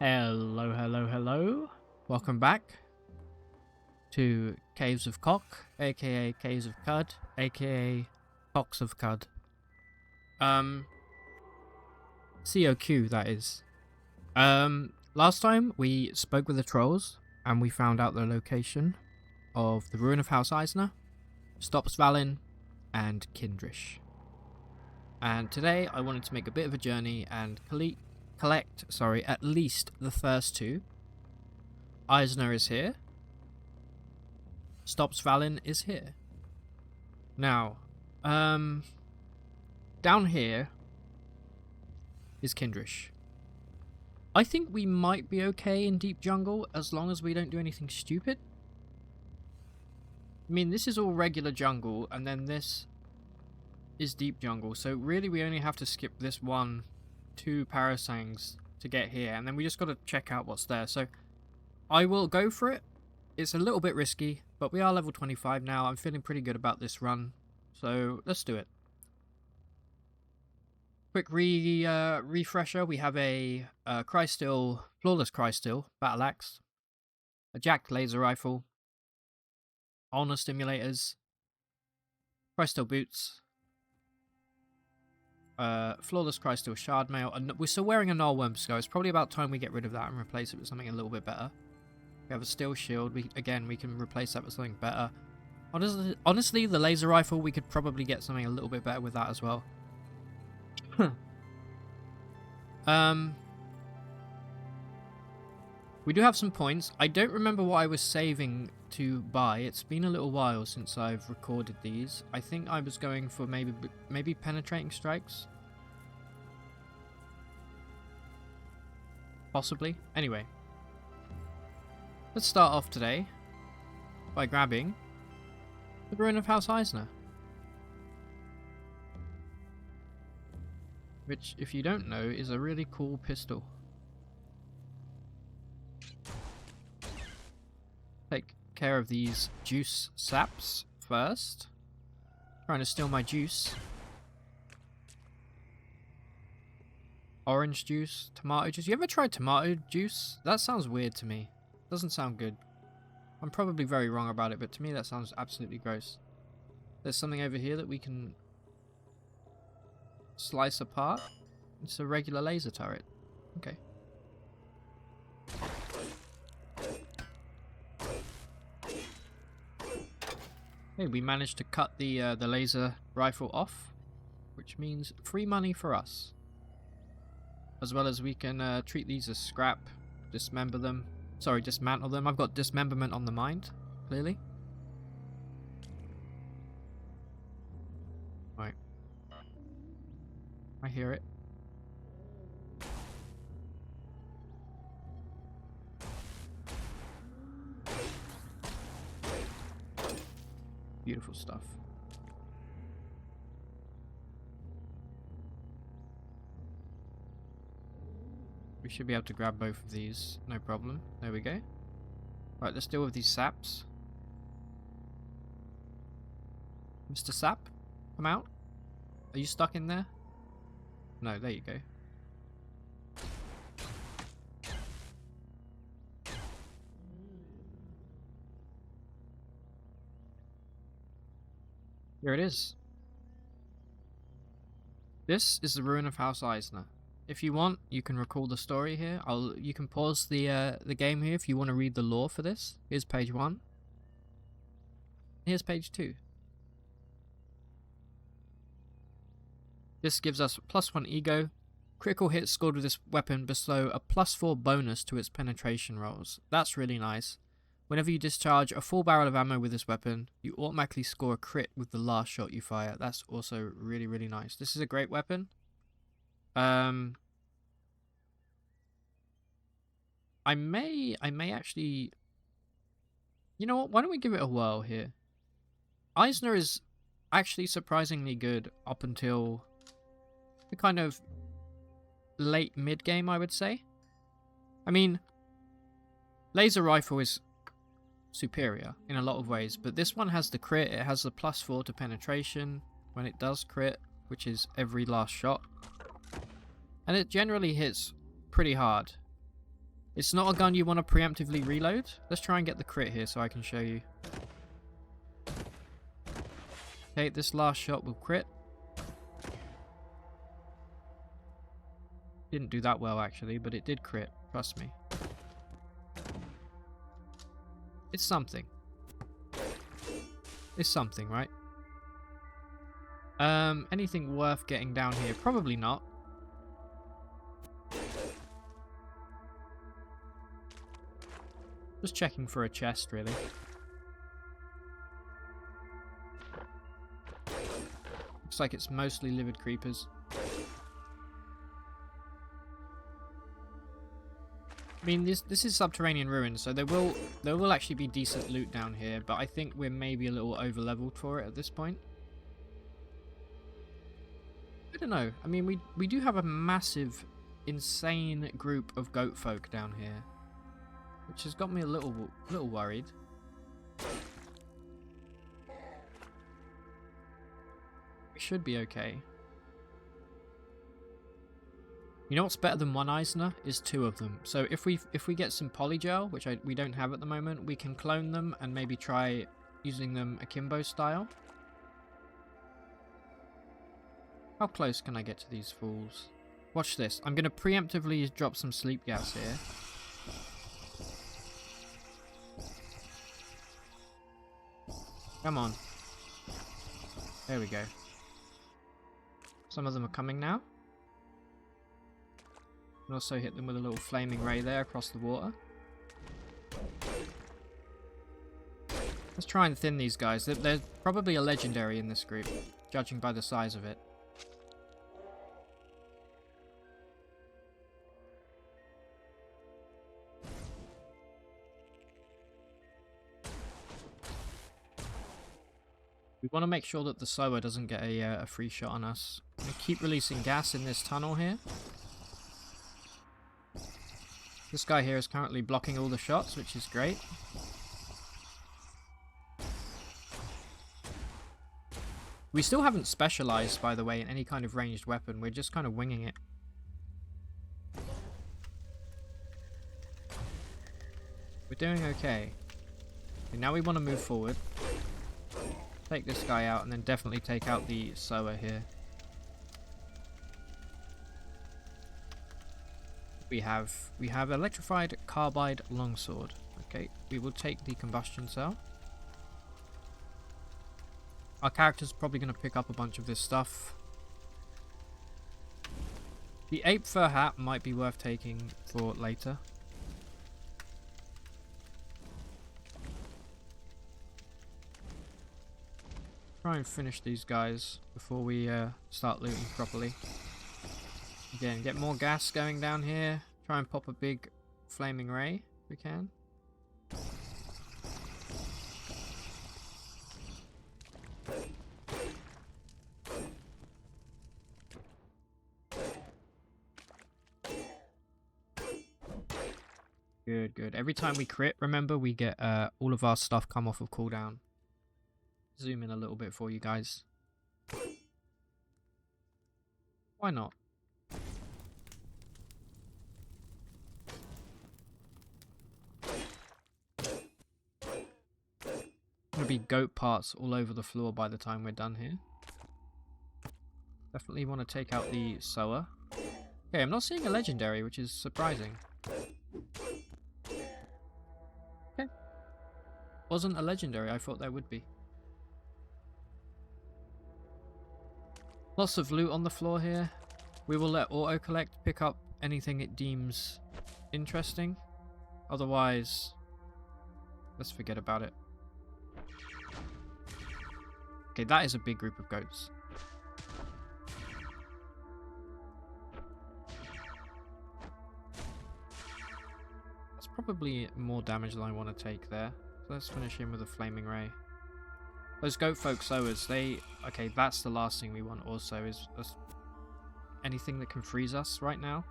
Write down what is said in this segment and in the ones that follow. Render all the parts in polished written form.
Hello, hello, hello. Welcome back to Caves of Cock, aka Caves of Cud, aka Cocks of Cud. COQ, that is. Last time we spoke with the trolls and we found out the location of the ruin of House Eisner, Stopsvalin, and Kindrish. And today I wanted to make a bit of a journey and collect at least the first two. Eisner is here. Stopsvalin is here. Now, down here is Kindrish. I think we might be okay in Deep Jungle as long as we don't do anything stupid. I mean, this is all regular jungle, and then this is Deep Jungle, so really we only have to skip this 2 parasangs to get here, and then we just got to check out what's there. So I will go for it. It's a little bit risky, but we are level 25 now. I'm feeling pretty good about this run, so let's do it. Quick refresher. We have a flawless Crysteel battle axe, a jacked laser rifle, ulnar stimulators, Crysteel boots, flawless Crysteel shard mail, and we're still wearing a gnarlworm skull. It's probably about time we get rid of that and replace it with something a little bit better. We have a steel shield. We can replace that with something better. Honestly, the laser rifle, we could probably get something a little bit better with that as well. We do have some points. I don't remember what I was saving to buy. It's been a little while since I've recorded these. I think I was going for maybe penetrating strikes. Possibly. Anyway. Let's start off today by grabbing the ruin of House Eisner. Which, if you don't know, is a really cool pistol. Take care of these juice saps first. Trying to steal my juice. Orange juice, tomato juice. You ever tried tomato juice? That sounds weird to me. Doesn't sound good. I'm probably very wrong about it, but to me that sounds absolutely gross. There's something over here that we can slice apart. It's a regular laser turret. Okay. Hey, we managed to cut the laser rifle off, which means free money for us. As well as we can treat these as scrap, dismember them. Sorry, dismantle them. I've got dismemberment on the mind, clearly. Right. I hear it. Beautiful stuff. We should be able to grab both of these, no problem. There we go. Right, let's deal with these saps. Mr. Sap, come out. Are you stuck in there? No, there you go. Here it is. This is the ruin of House Eisner. If you want, you can recall the story here. You can pause the game here if you want to read the lore for this. Here's page 1. Here's page 2. This gives us +1 ego. Critical hits scored with this weapon bestow a +4 bonus to its penetration rolls. That's really nice. Whenever you discharge a full barrel of ammo with this weapon, you automatically score a crit with the last shot you fire. That's also really, really nice. This is a great weapon. I may actually... You know what? Why don't we give it a whirl here? Eisner is actually surprisingly good up until the kind of late mid-game, I would say. I mean, laser rifle is superior in a lot of ways, but this one has the crit. It has the +4 to penetration when it does crit, which is every last shot. And it generally hits pretty hard. It's not a gun you want to preemptively reload. Let's try and get the crit here so I can show you. Okay, this last shot will crit. Didn't do that well actually, but it did crit. Trust me. It's something. It's something, right? Anything worth getting down here? Probably not. Just checking for a chest, really. Looks like it's mostly livid creepers. I mean, this is subterranean ruins, so there will actually be decent loot down here, but I think we're maybe a little over-leveled for it at this point. I don't know. I mean, we do have a massive, insane group of goat folk down here, which has got me a little worried. We should be okay. You know what's better than one Eisner? Is two of them. So if we get some polygel, which we don't have at the moment, we can clone them and maybe try using them akimbo style. How close can I get to these fools? Watch this. I'm going to preemptively drop some sleep gas here. Come on. There we go. Some of them are coming now. And also hit them with a little flaming ray there across the water. Let's try and thin these guys. There's probably a legendary in this group, judging by the size of it. We want to make sure that the Soa doesn't get a free shot on us. I'm going to keep releasing gas in this tunnel here. This guy here is currently blocking all the shots, which is great. We still haven't specialized, by the way, in any kind of ranged weapon. We're just kind of winging it. We're doing okay. Okay, now we want to move forward. Take this guy out and then definitely take out the Soa here. We have electrified carbide longsword. Okay, we will take the combustion cell. Our character's probably going to pick up a bunch of this stuff. The ape fur hat might be worth taking for later. Try and finish these guys before we start looting properly. Again, get more gas going down here. Try and pop a big flaming ray if we can. Good, good. Every time we crit, remember, we get all of our stuff come off of cooldown. Zoom in a little bit for you guys. Why not? Gonna be goat parts all over the floor by the time we're done here. Definitely want to take out the Soa. Okay, I'm not seeing a legendary, which is surprising. Okay. Wasn't a legendary, I thought there would be. Lots of loot on the floor here. We will let auto-collect pick up anything it deems interesting. Otherwise, let's forget about it. Okay, that is a big group of goats. That's probably more damage than I want to take there. So let's finish him with a flaming ray. Those goat folk Soas, okay, that's the last thing we want also, is anything that can freeze us right now.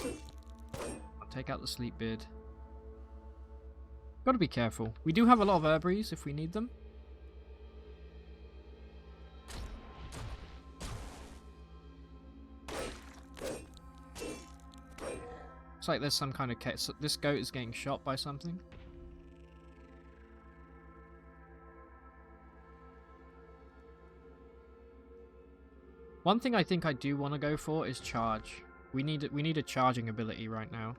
I'll take out the sleep beard. Gotta be careful. We do have a lot of herbaries if we need them. Looks like there's some kind of case. This goat is getting shot by something. One thing I think I do want to go for is charge. We need a charging ability right now.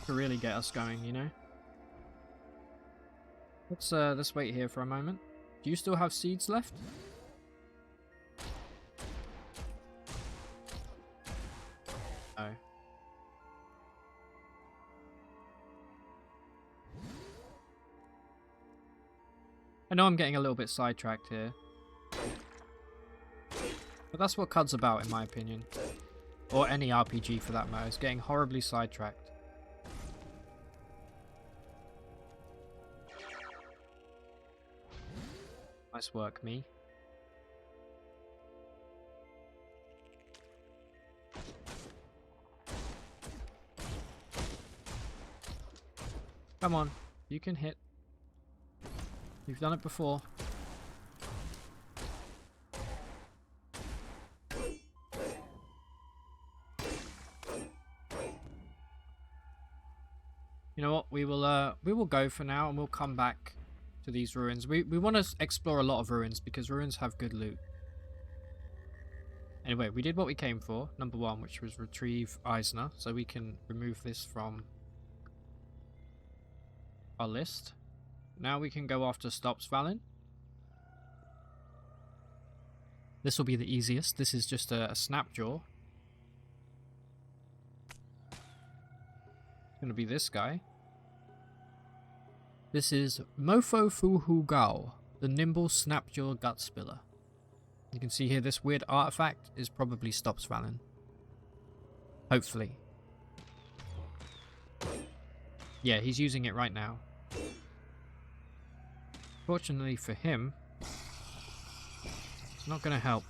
To really get us going, you know? Let's wait here for a moment. Do you still have seeds left? Oh. I know I'm getting a little bit sidetracked here. But that's what CUD's about, in my opinion. Or any RPG for that matter, is getting horribly sidetracked. Nice work, me. Come on, you can hit. You've done it before. You know what? We will go for now, and we'll come back to these ruins. We want to explore a lot of ruins because ruins have good loot. Anyway, we did what we came for, number 1, which was retrieve Eisner, so we can remove this from our list. Now we can go after Snapjaw. This will be the easiest. This is just a Snapjaw. It's going to be this guy. This is Mofo Fuhu Gao, the nimble Snapjaw gut spiller. You can see here this weird artifact is probably Snapjaw. Hopefully. Yeah, he's using it right now. Fortunately for him, it's not going to help.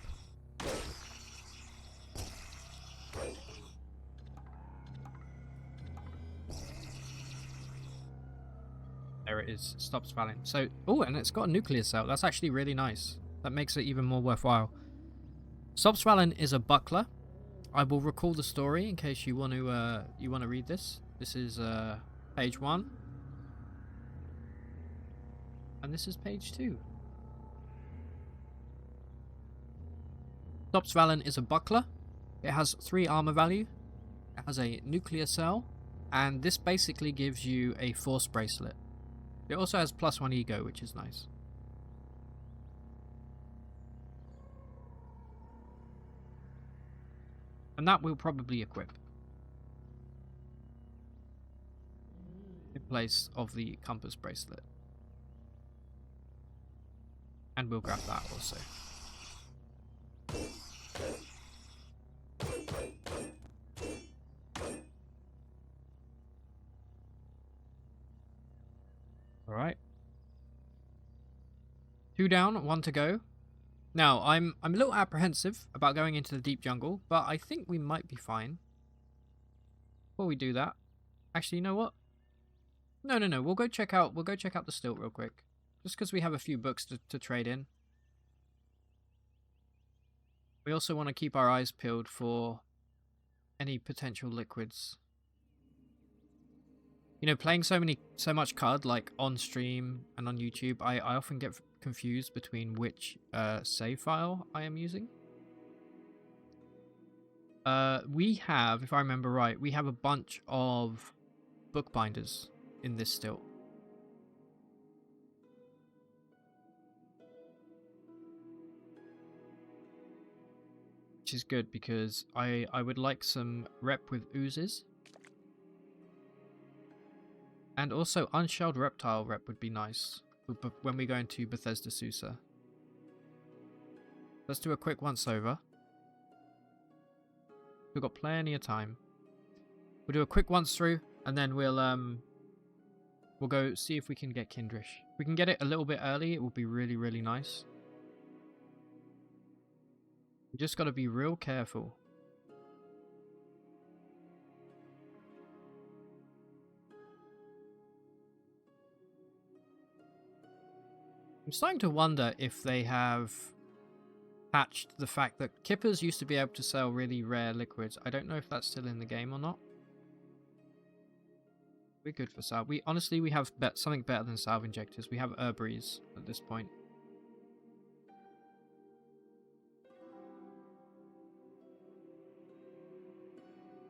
There it is, stops falling. So, oh, and it's got a nuclear cell. That's actually really nice. That makes it even more worthwhile. Snapjaw is a buckler. I will recall the story in case you want to read this. This is page 1. And this is page 2. Snapjaw is a buckler. It has 3 armor value. It has a nuclear cell. And this basically gives you a force bracelet. It also has +1 ego, which is nice. And that we'll probably equip in place of the compass bracelet. And we'll grab that also. Alright. 2 down, 1 to go. Now, I'm a little apprehensive about going into the deep jungle, but I think we might be fine. Before we do that, actually, you know what? No. We'll go check out the stilt real quick. Just because we have a few books to trade in. We also want to keep our eyes peeled for any potential liquids. You know, playing so much CUD, like on stream and on YouTube, I often get confused between which save file I am using. We have, if I remember right, we have a bunch of bookbinders in this stilt. Which is good because I would like some rep with oozes. And also unshelled reptile rep would be nice when we go into Bethesda Susa. Let's do a quick once over. We've got plenty of time. We'll do a quick once through and then we'll go see if we can get Kindrish. If we can get it a little bit early, it will be really, really nice. We just got to be real careful. I'm starting to wonder if they have patched the fact that Kippers used to be able to sell really rare liquids. I don't know if that's still in the game or not. We're good for salve. We honestly, we have something better than salve injectors. We have Herbries at this point.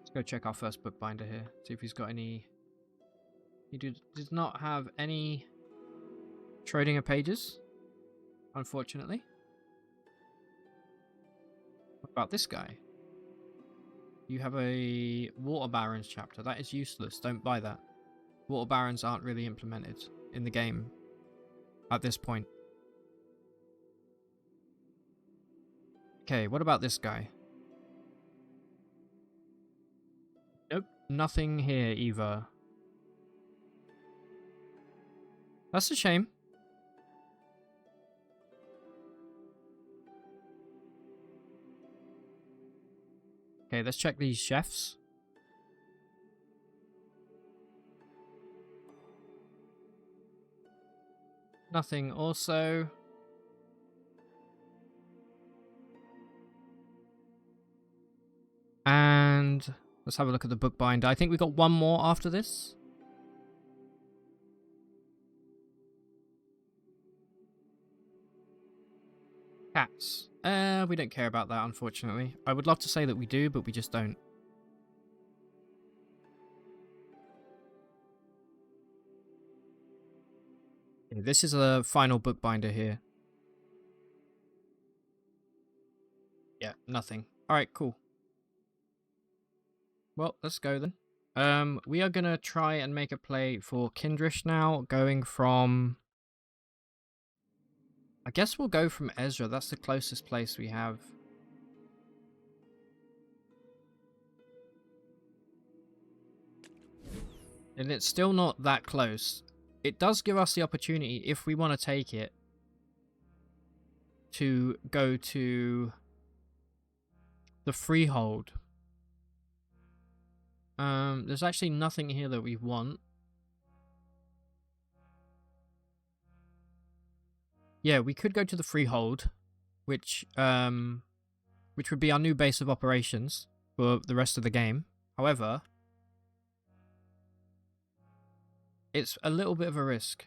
Let's go check our first bookbinder here. See if he's got any... He does not have any Schrodinger pages, unfortunately. What about this guy? You have a Water Barons chapter. That is useless. Don't buy that. Water Barons aren't really implemented in the game at this point. Okay, what about this guy? Nope, nothing here either. That's a shame. Okay, let's check these chefs. Nothing also. And let's have a look at the bookbinder. I think we got one more after this. Cats. We don't care about that, unfortunately. I would love to say that we do, but we just don't. Okay, this is a final bookbinder here. Yeah, nothing. Alright, cool. Well, let's go then. We are gonna try and make a play for Kindrish now, going from... I guess we'll go from Ezra. That's the closest place we have. And it's still not that close. It does give us the opportunity, if we want to take it, to go to the Freehold. There's actually nothing here that we want. Yeah, we could go to the Freehold, which would be our new base of operations for the rest of the game. However, it's a little bit of a risk.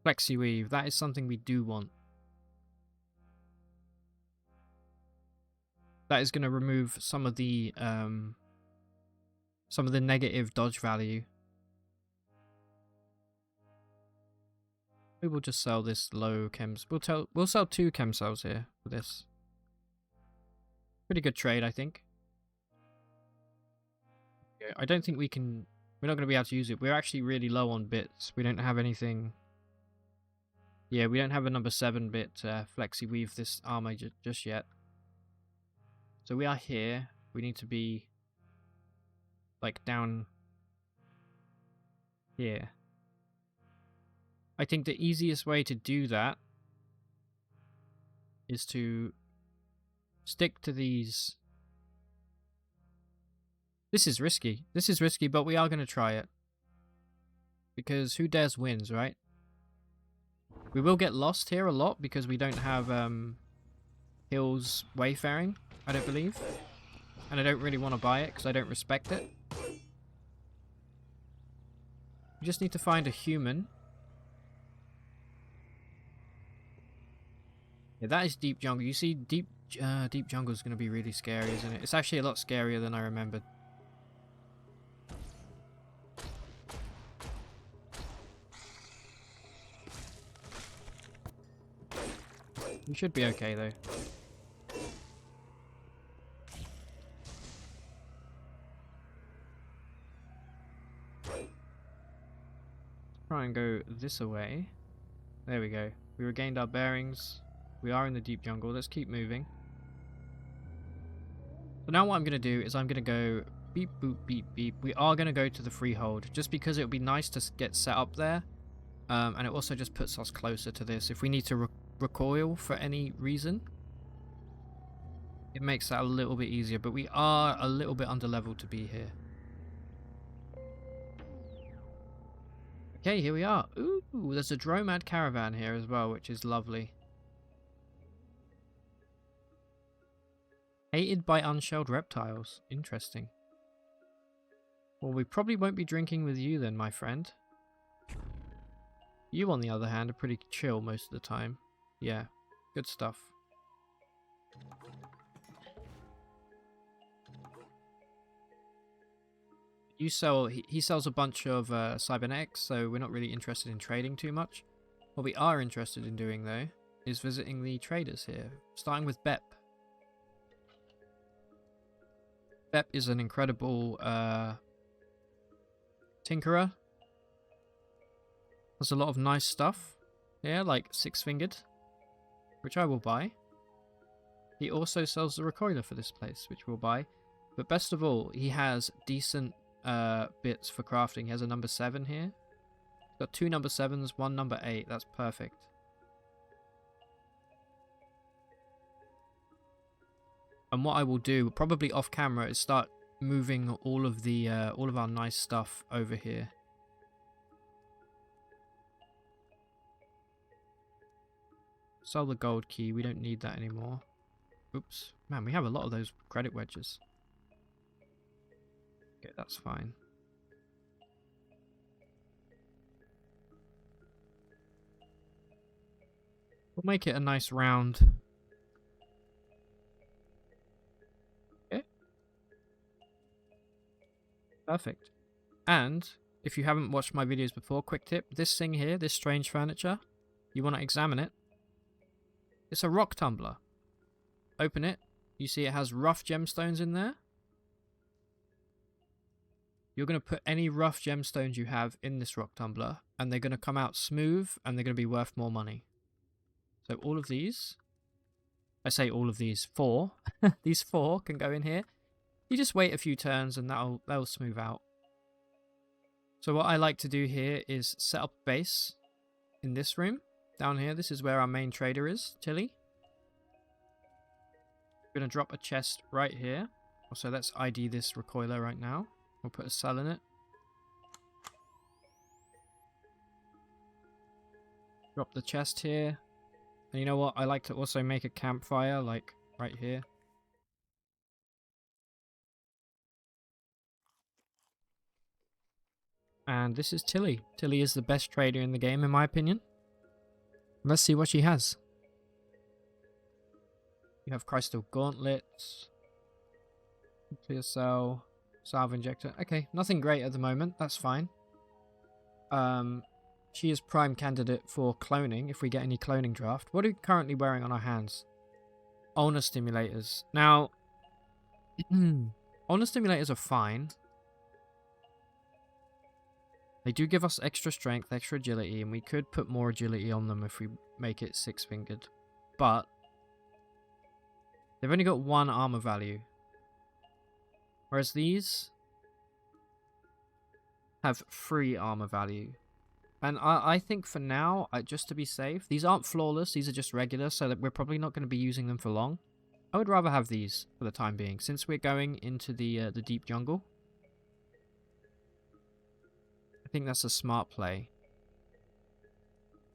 Flexi Weave, that is something we do want. That is going to remove some of the negative dodge value. We will just sell this low chems. We'll sell 2 chem cells here for this. Pretty good trade, I think. Yeah, I don't think we can... We're not going to be able to use it. We're actually really low on bits. We don't have anything... Yeah, we don't have a number 7 bit flexi weave this armor just yet. So we are here. We need to be... like down... here. I think the easiest way to do that is to stick to these. This is risky. This is risky, but we are going to try it. Because who dares wins, right? We will get lost here a lot because we don't have Hills Wayfaring, I don't believe. And I don't really want to buy it because I don't respect it. We just need to find a human. Yeah, that is deep jungle. You see, deep jungle is going to be really scary, isn't it? It's actually a lot scarier than I remembered. We should be okay, though. Try and go this way. There we go. We regained our bearings. We are in the deep jungle. Let's keep moving. So now what I'm going to do is I'm going to go beep, boop, beep, beep. We are going to go to the Freehold just because it would be nice to get set up there. And it also just puts us closer to this. If we need to recoil for any reason, it makes that a little bit easier. But we are a little bit under level to be here. Okay, here we are. Ooh, there's a Dromad caravan here as well, which is lovely. Hated by unshelled reptiles. Interesting. Well, we probably won't be drinking with you then, my friend. You, on the other hand, are pretty chill most of the time. Yeah, good stuff. You sell... He sells a bunch of cybernetics, so we're not really interested in trading too much. What we are interested in doing, though, is visiting the traders here, starting with Bep. Bep is an incredible tinkerer. There's a lot of nice stuff here, like six-fingered, which I will buy. He also sells the recoiler for this place, which we'll buy. But best of all, he has decent bits for crafting. He has a number 7 here. He's got 2 number 7s, 1 number 8. That's perfect. And what I will do, probably off camera, is start moving all of our nice stuff over here. Sell the gold key. We don't need that anymore. Oops. Man, we have a lot of those credit wedges. Okay, that's fine. We'll make it a nice round. Okay. Perfect. And if you haven't watched my videos before, quick tip. This thing here, this strange furniture, you want to examine it. It's a rock tumbler. Open it. You see it has rough gemstones in there. You're going to put any rough gemstones you have in this rock tumbler, and they're going to come out smooth, and they're going to be worth more money. So all of these, I say all of these, 4. These 4 can go in here. You just wait a few turns, and that'll smooth out. So what I like to do here is set up a base in this room. Down here, this is where our main trader is, Tilly. We're going to drop a chest right here. So let's ID this recoiler right now. We'll put a cell in it. Drop the chest here. And you know what? I like to also make a campfire, like right here. And this is Tilly. Tilly is the best trader in the game, in my opinion. Let's see what she has. You have crystal gauntlets, nuclear cell, salve injector. Okay, nothing great at the moment. That's fine. She is prime candidate for cloning if we get any cloning draft. What are we currently wearing on our hands? Ulnar stimulators. Now, ulnar stimulators are fine. They do give us extra strength, extra agility, and we could put more agility on them if we make it 6-fingered. But they've only got 1 armor value. Whereas these have 3 armor value. And I think for now, just to be safe, these aren't flawless, these are just regular, so that we're probably not going to be using them for long. I would rather have these for the time being, since we're going into the deep jungle. I think that's a smart play.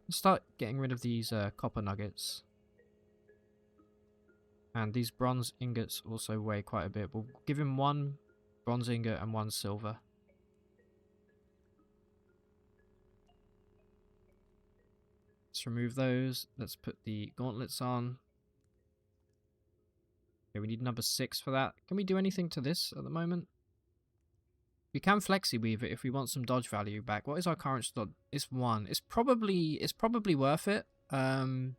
Let's start getting rid of these copper nuggets. And these bronze ingots also weigh quite a bit. We'll give him 1 bronze ingot and 1 silver. Let's remove those. Let's put the gauntlets on. Okay, we need number 6 for that. Can we do anything to this at the moment? We can flexi weave it if we want some dodge value back. What is our current dodge? It's 1. It's probably worth it. And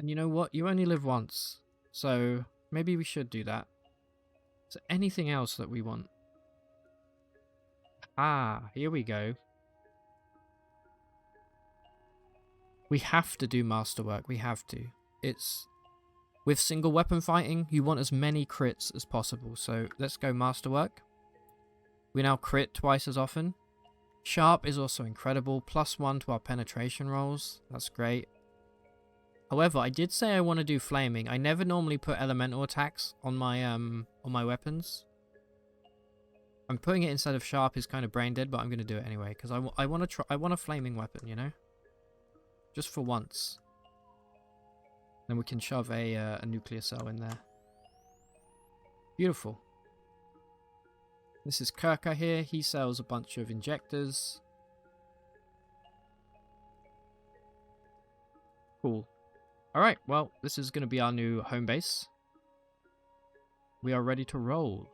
you know what? You only live once. So maybe we should do that. Is there anything else that we want? Ah, here we go. We have to do masterwork. We have to. It's... With single weapon fighting, you want as many crits as possible. So let's go masterwork. We now crit twice as often. Sharp is also incredible. +1 to our penetration rolls. That's great. However, I did say I want to do flaming. I never normally put elemental attacks on my weapons. I'm putting it instead of sharp is kind of brain dead, but I'm going to do it anyway because I want to try. I want a flaming weapon, you know, just for once. Then we can shove a nuclear cell in there. Beautiful. This is Kirka here. He sells a bunch of injectors. Cool. Alright, well, this is going to be our new home base. We are ready to roll.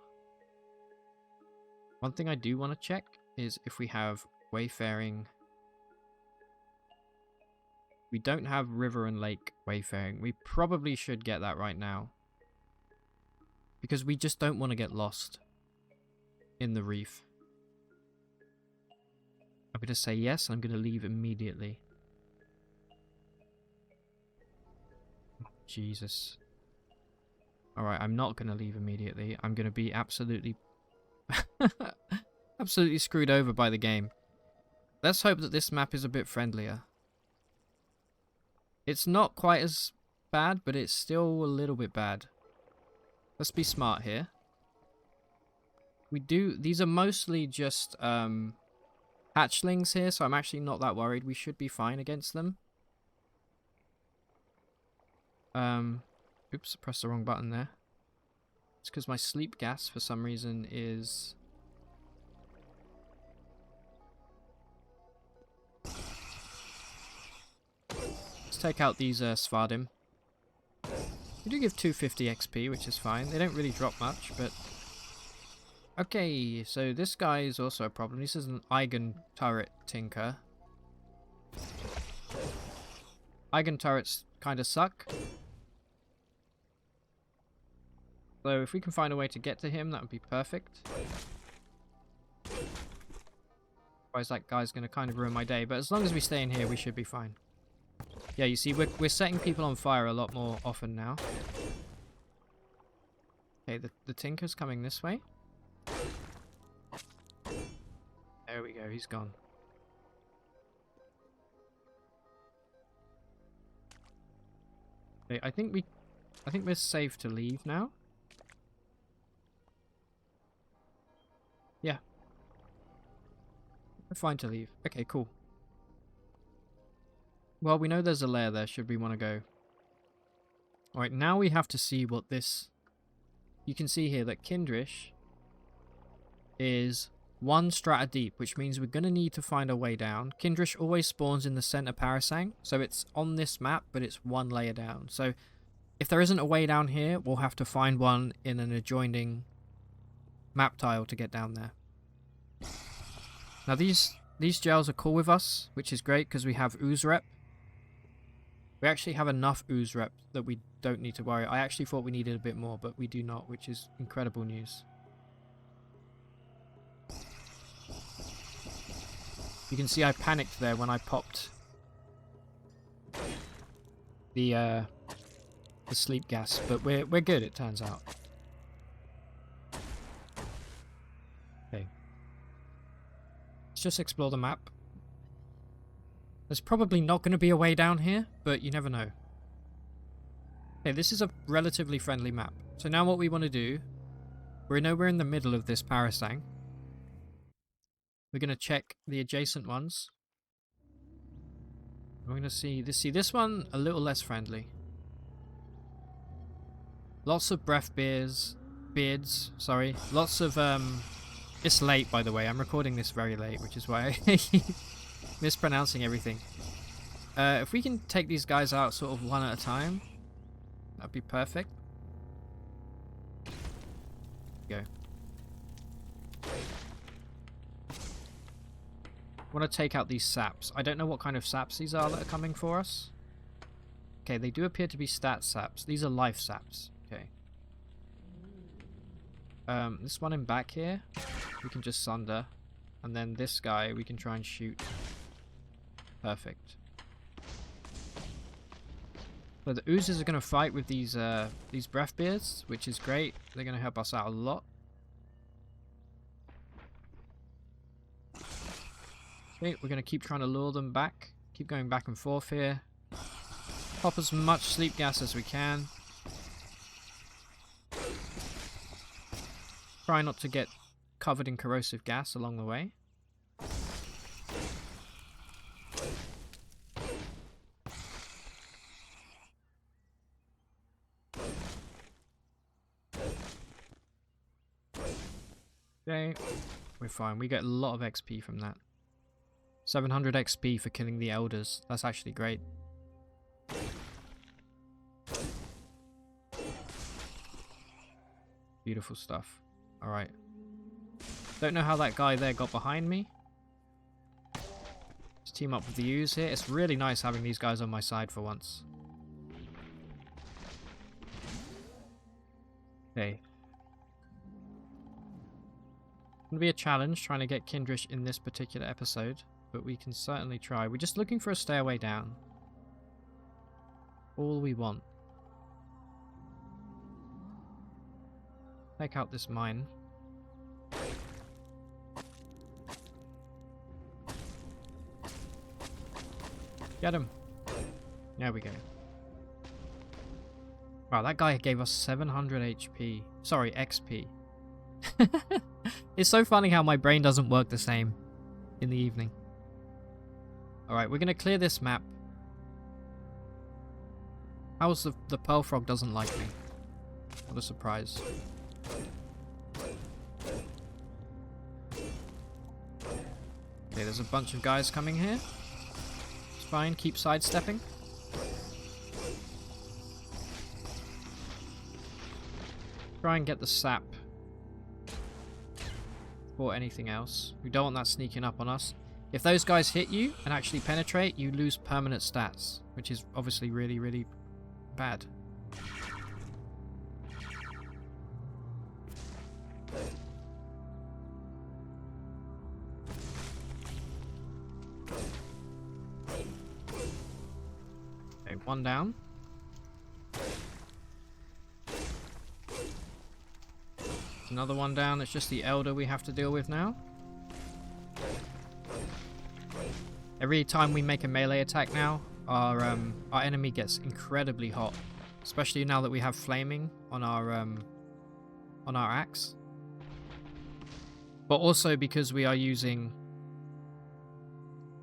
One thing I do want to check is if we have wayfaring. We don't have river and lake wayfaring. We probably should get that right now. Because we just don't want to get lost in the reef. I'm going to say yes, and I'm going to leave immediately. Jesus. Alright, I'm not going to leave immediately. I'm going to be absolutely... absolutely screwed over by the game. Let's hope that this map is a bit friendlier. It's not quite as bad, but it's still a little bit bad. Let's be smart here. These are mostly just hatchlings here, so I'm actually not that worried. We should be fine against them. Oops, I pressed the wrong button there. It's because my sleep gas, for some reason, is... Let's take out these Svardim. They do give 250 XP, which is fine. They don't really drop much, but... Okay, so this guy is also a problem. This is an Eigen turret tinker. Eigen turrets kind of suck. So if we can find a way to get to him, that would be perfect. Otherwise that guy's going to kind of ruin my day. But as long as we stay in here, we should be fine. Yeah, you see, we're setting people on fire a lot more often now. Okay, the tinker's coming this way. There we go, he's gone. Okay, I think we're safe to leave now. Yeah. We're fine to leave. Okay, cool. Well, we know there's a lair there, should we want to go. Alright, now we have to see what this... You can see here that Kindrish is 1 strata deep, which means we're going to need to find a way down. Kindrish always spawns in the center parasang, so it's on this map, but it's 1 layer down. So if there isn't a way down here, we'll have to find one in an adjoining map tile to get down there. Now these gels are cool with us, which is great because we have ooze rep. We actually have enough ooze rep that we don't need to worry. I actually thought we needed a bit more, but we do not, which is incredible news. You can see I panicked there when I popped the sleep gas, but we're good, it turns out. Okay. Let's just explore the map. There's probably not going to be a way down here, but you never know. Okay, this is a relatively friendly map. So now what we want to do, we know we're in the middle of this parasang. We're going to check the adjacent ones. We're going to see this one a little less friendly. Lots of beards, sorry. Lots of it's late, by the way. I'm recording this very late, which is why I mispronouncing everything. If we can take these guys out sort of one at a time, that'd be perfect. Go. I want to take out these saps. I don't know what kind of saps these are that are coming for us. Okay, they do appear to be stat saps. These are life saps. Okay. This one in back here, we can just sunder. And then this guy, we can try and shoot. Perfect. So the oozes are going to fight with these breath beards, which is great. They're going to help us out a lot. Okay, we're going to keep trying to lure them back. Keep going back and forth here. Pop as much sleep gas as we can. Try not to get covered in corrosive gas along the way. Okay, we're fine. We get a lot of XP from that. 700 XP for killing the elders. That's actually great. Beautiful stuff. Alright. Don't know how that guy there got behind me. Let's team up with the U's here. It's really nice having these guys on my side for once. Okay. It's gonna be a challenge trying to get Kindrish in this particular episode, but we can certainly try. We're just looking for a stairway down. All we want. Take out this mine. Get him. There we go. Wow, that guy gave us 700 HP. Sorry, XP. It's so funny how my brain doesn't work the same in the evening. Alright, we're going to clear this map. How's the pearl frog doesn't like me? What a surprise. Okay, there's a bunch of guys coming here. It's fine, keep sidestepping. Try and get the sap or anything else. We don't want that sneaking up on us. If those guys hit you and actually penetrate, you lose permanent stats, which is obviously really, really bad. Okay, one down. Another one down. It's just the elder we have to deal with now. Every time we make a melee attack now, our enemy gets incredibly hot, especially now that we have flaming on our axe. But also because we are using,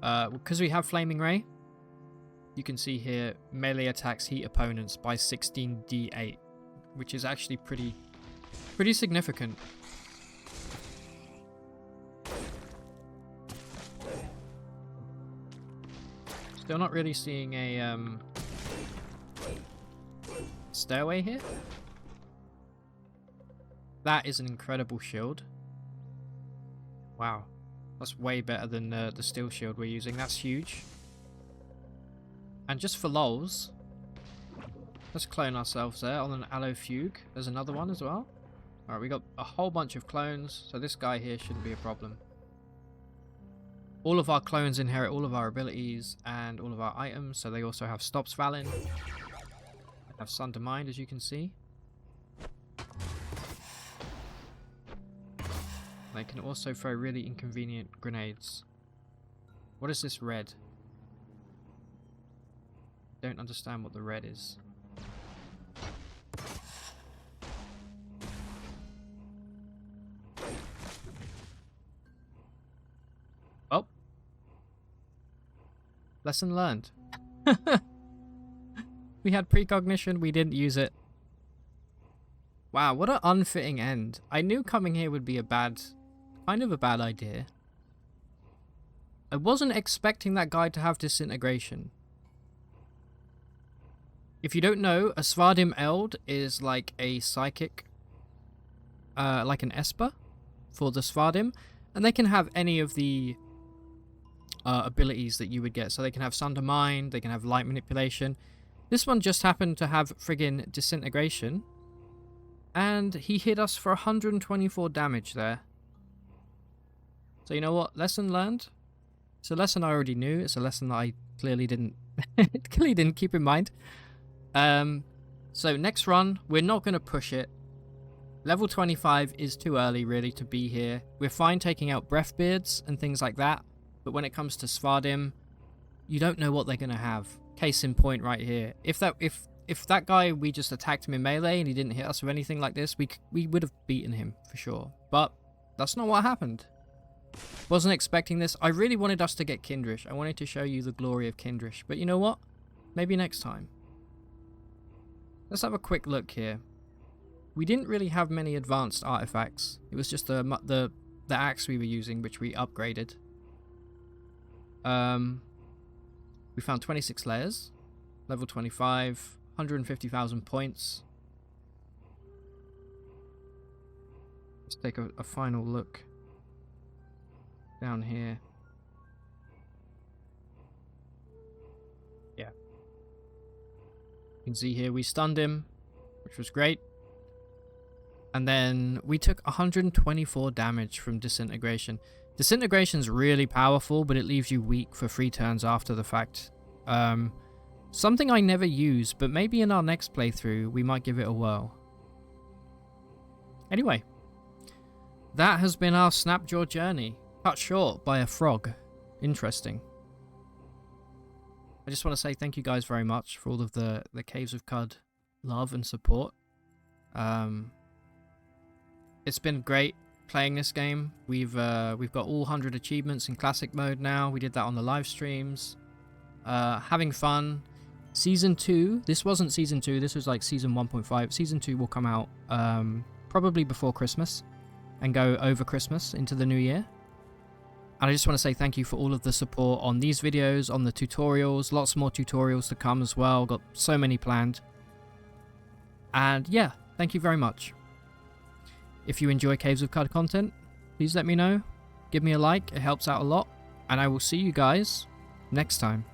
because we have flaming ray. You can see here melee attacks heat opponents by 16d8, which is actually pretty significant. Still not really seeing a stairway here. That is an incredible shield. Wow, that's way better than the steel shield we're using. That's huge. And just for lols, let's clone ourselves there on an aloe fugue. There's another one as well. Alright, we got a whole bunch of clones, so this guy here shouldn't be a problem. All of our clones inherit all of our abilities and all of our items, so they also have Stops Valin. They have Sunder Mind, as you can see. They can also throw really inconvenient grenades. What is this red? Don't understand what the red is. Oh. Lesson learned. We had precognition, we didn't use it. Wow, what an unfitting end. I knew coming here would be kind of a bad idea. I wasn't expecting that guy to have disintegration. If you don't know, a Svardim Eld is like a psychic, like an Esper for the Svardim, and they can have any of the abilities that you would get. So they can have Sunder Mind, they can have Light Manipulation. This one just happened to have friggin' Disintegration, and he hit us for 124 damage there. So you know what? Lesson learned. It's a lesson I already knew. It's a lesson that I clearly didn't keep in mind. So next run, we're not going to push it. Level 25 is too early really to be here. We're fine taking out Breathbeards and things like that, but when it comes to Svardim, you don't know what they're going to have. Case in point right here. If that guy, we just attacked him in melee and he didn't hit us with anything like this, we would have beaten him for sure. But that's not what happened. Wasn't expecting this. I really wanted us to get Kindrish. I wanted to show you the glory of Kindrish. But you know what? Maybe next time. Let's have a quick look here. We didn't really have many advanced artifacts. It was just the the axe we were using, which we upgraded. We found 26 layers, level 25, 150,000 points. Let's take a final look down here. Yeah. You can see here we stunned him, which was great. And then we took 124 damage from Disintegration. Disintegration's really powerful, but it leaves you weak for 3 turns after the fact. Something I never use, but maybe in our next playthrough we might give it a whirl. Anyway, that has been our Snapjaw journey, cut short by a frog. Interesting. I just want to say thank you guys very much for all of the Caves of Cud love and support. It's been great playing this game. We've got all 100 achievements in classic mode now. We did that on the live streams. Having fun. Season 2. This wasn't Season 2. This was like Season 1.5. Season 2 will come out probably before Christmas and go over Christmas into the new year. And I just want to say thank you for all of the support on these videos, on the tutorials. Lots more tutorials to come as well. Got so many planned. And yeah, thank you very much. If you enjoy Caves of Cud content, please let me know. Give me a like. It helps out a lot. And I will see you guys next time.